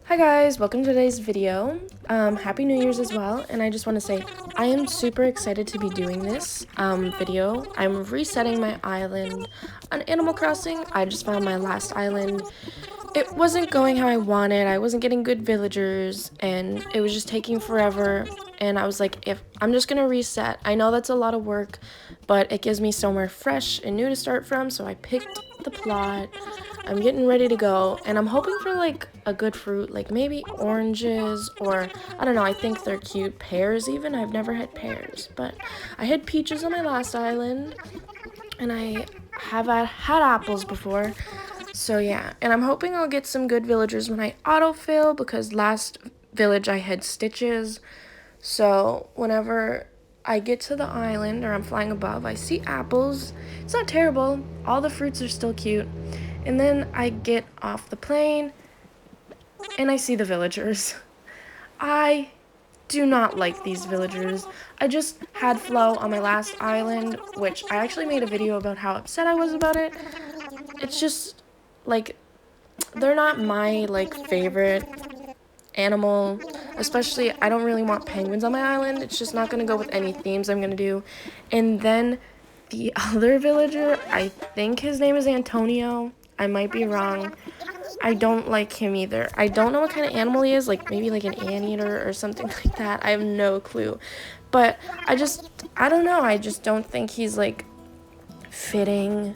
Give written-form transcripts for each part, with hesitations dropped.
Hi guys, welcome to today's video. Happy New Year's as well, and I just want to say I am super excited to be doing this video. I'm resetting my island on Animal Crossing. I just found my last island. It wasn't going how I wanted. I wasn't getting good villagers, and it was just taking forever. And I was like, if I'm just gonna reset. I know that's a lot of work, but it gives me somewhere fresh and new to start from, so I picked the plot. I'm getting ready to go, and I'm hoping for like a good fruit, like maybe oranges, or I don't know, I think they're cute. Pears even. I've never had pears, but I had peaches on my last island, and I have had apples before. So yeah, and I'm hoping I'll get some good villagers when I autofill, because last village I had stitches. So whenever I get to the island or I'm flying above, I see apples. It's not terrible. All the fruits are still cute. And then I get off the plane and I see the villagers. I do not like these villagers. I just had Flo on my last island, which I actually made a video about how upset I was about it. It's just like they're not my like favorite animal, especially I don't really want penguins on my island. It's just not gonna go with any themes I'm gonna do. And then the other villager, I think his name is Antonio. I might be wrong. I don't like him either. I don't know what kind of animal he is, like maybe like an anteater or something like that. I have no clue. But I don't know. I just don't think he's like fitting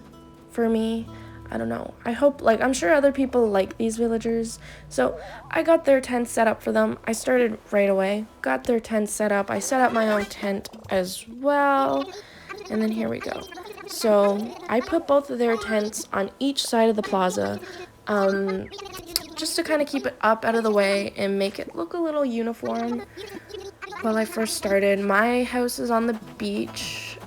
for me. I don't know. I hope, like, I'm sure other people like these villagers. So I got their tent set up for them. I started right away. Got their tent set up. I set up my own tent as well. And then here we go. So I put both of their tents on each side of the plaza, just to kind of keep it up out of the way and make it look a little uniform. When I first started, my house is on the beach,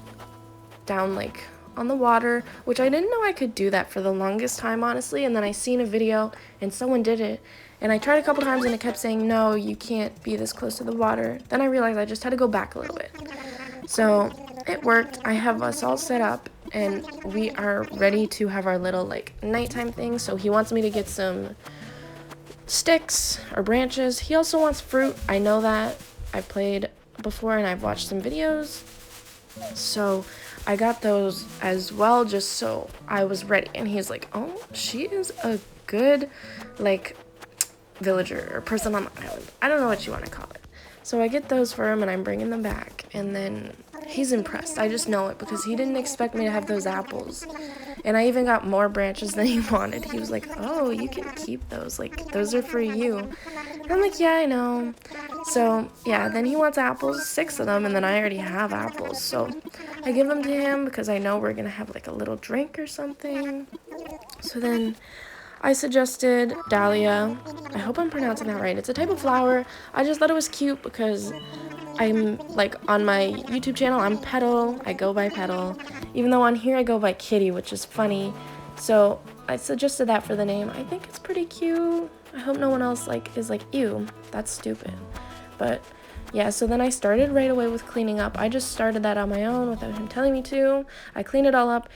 down like on the water, which I didn't know I could do that for the longest time, honestly. And then I seen a video and someone did it, and I tried a couple times and it kept saying, no, you can't be this close to the water. Then I realized I just had to go back a little bit. So it worked. I have us all set up and we are ready to have our little like nighttime thing. So he wants me to get some sticks or branches. He also wants fruit. I know that. I've played before and I've watched some videos. So I got those as well, just so I was ready. And he's like, oh, she is a good like villager or person on the island. I don't know what you want to call it. So I get those for him and I'm bringing them back, and then he's impressed. I just know it because he didn't expect me to have those apples. And I even got more branches than he wanted. He was like, oh, you can keep those. Like, those are for you. And I'm like, yeah, I know. So, yeah, then he wants apples, 6 of them, and then I already have apples. So I give them to him because I know we're going to have like a little drink or something. So then I suggested dahlia. I hope I'm pronouncing that right. It's a type of flower. I just thought it was cute because I'm like on my YouTube channel, I'm Petal. I go by Petal. Even though on here I go by Kitty, which is funny. So I suggested that for the name. I think it's pretty cute. I hope no one else like is like, ew, that's stupid. But yeah, so then I started right away with cleaning up. I just started that on my own without him telling me to. I cleaned it all up,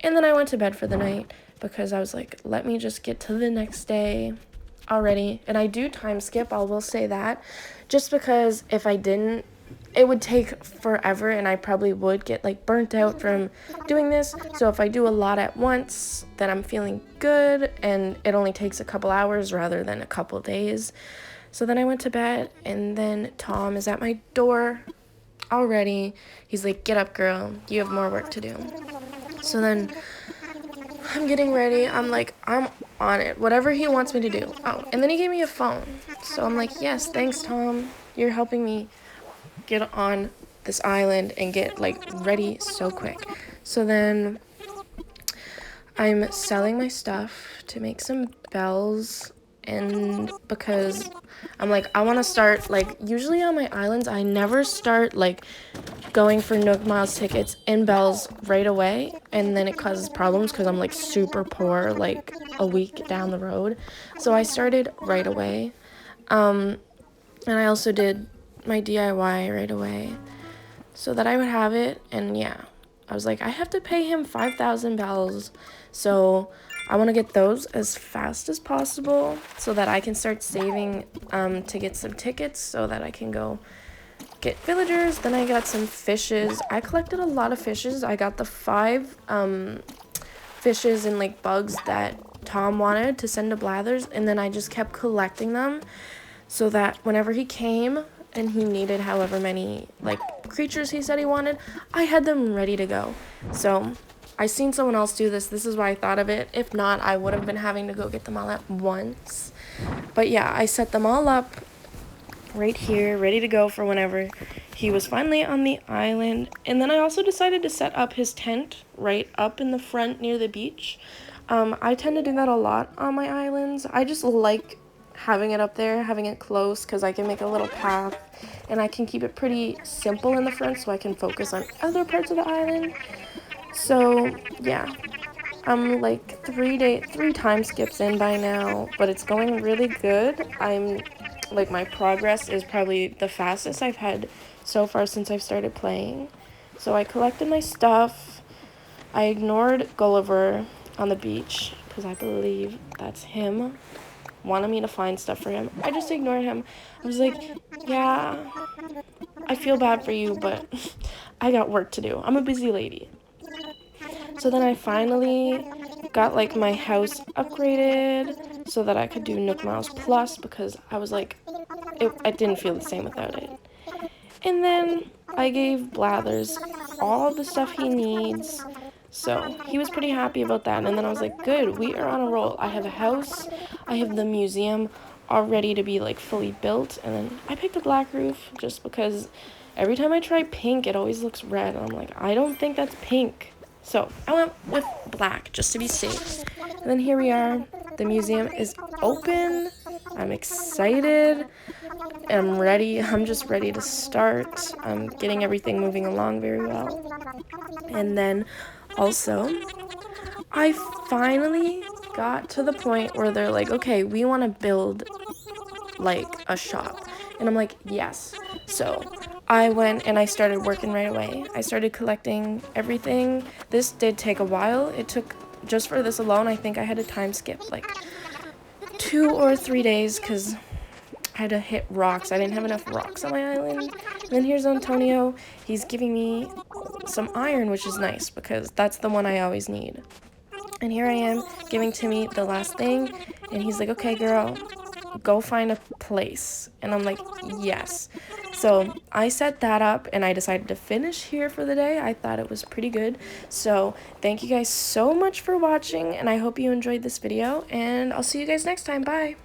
and then I went to bed for the night because I was like, let me just get to the next day already. And I do time skip, I will say that, just because if I didn't, it would take forever and I probably would get like burnt out from doing this. So if I do a lot at once, then I'm feeling good and it only takes a couple hours rather than a couple days. So then I went to bed, and then Tom is at my door already. He's like, get up, girl, you have more work to do. So then I'm getting ready. I'm like, I'm on it. Whatever he wants me to do. Oh, and then he gave me a phone. So I'm like, yes, thanks, Tom. You're helping me get on this island and get like ready so quick. So then I'm selling my stuff to make some bells, and because I'm like, I want to start, like, usually on my islands, I never start, like, going for Nook Miles tickets and bells right away, and then it causes problems because I'm, like, super poor, like, a week down the road. So I started right away, and I also did my DIY right away so that I would have it, and yeah, I was like, I have to pay him 5,000 bells, so I want to get those as fast as possible so that I can start saving to get some tickets so that I can go get villagers. Then I got some fishes. I collected a lot of fishes. I got the 5 fishes and like bugs that Tom wanted to send to Blathers, and then I just kept collecting them so that whenever he came and he needed however many like creatures he said he wanted, I had them ready to go. So I seen someone else do this. This is why I thought of it. If not, I would have been having to go get them all at once. But yeah, I set them all up right here, ready to go for whenever he was finally on the island. And then I also decided to set up his tent right up in the front near the beach. I tend to do that a lot on my islands. I just like having it up there, having it close, because I can make a little path and I can keep it pretty simple in the front so I can focus on other parts of the island. So yeah, I'm like 3 time skips in by now, but it's going really good. I'm like, my progress is probably the fastest I've had so far since I've started playing. So I collected my stuff. I ignored Gulliver on the beach because I believe that's him. Wanted me to find stuff for him. I just ignored him. I was like, yeah, I feel bad for you, but I got work to do. I'm a busy lady. So then I finally got like my house upgraded so that I could do Nook Miles Plus, because I was like, I didn't feel the same without it. And then I gave Blathers all the stuff he needs, so he was pretty happy about that. And then I was like, good, we are on a roll. I have a house, I have the museum all ready to be like fully built. And then I picked a black roof just because every time I try pink, it always looks red. And I'm like, I don't think that's pink. So I went with black just to be safe. And then here we are. The museum is open. I'm excited. I'm ready. I'm just ready to start. I'm getting everything moving along very well. And then also, I finally got to the point where they're like, okay, we want to build like a shop. And I'm like, yes. So I went and I started working right away. I started collecting everything. This did take a while. It took, just for this alone, I think I had a time skip like 2 or 3 days because I had to hit rocks. I didn't have enough rocks on my island. And then here's Antonio. He's giving me some iron, which is nice because that's the one I always need. And here I am giving Timmy the last thing, and he's like, okay, girl, go find a place. And I'm like, yes. So I set that up and I decided to finish here for the day. I thought it was pretty good. So thank you guys so much for watching, and I hope you enjoyed this video, and I'll see you guys next time. Bye.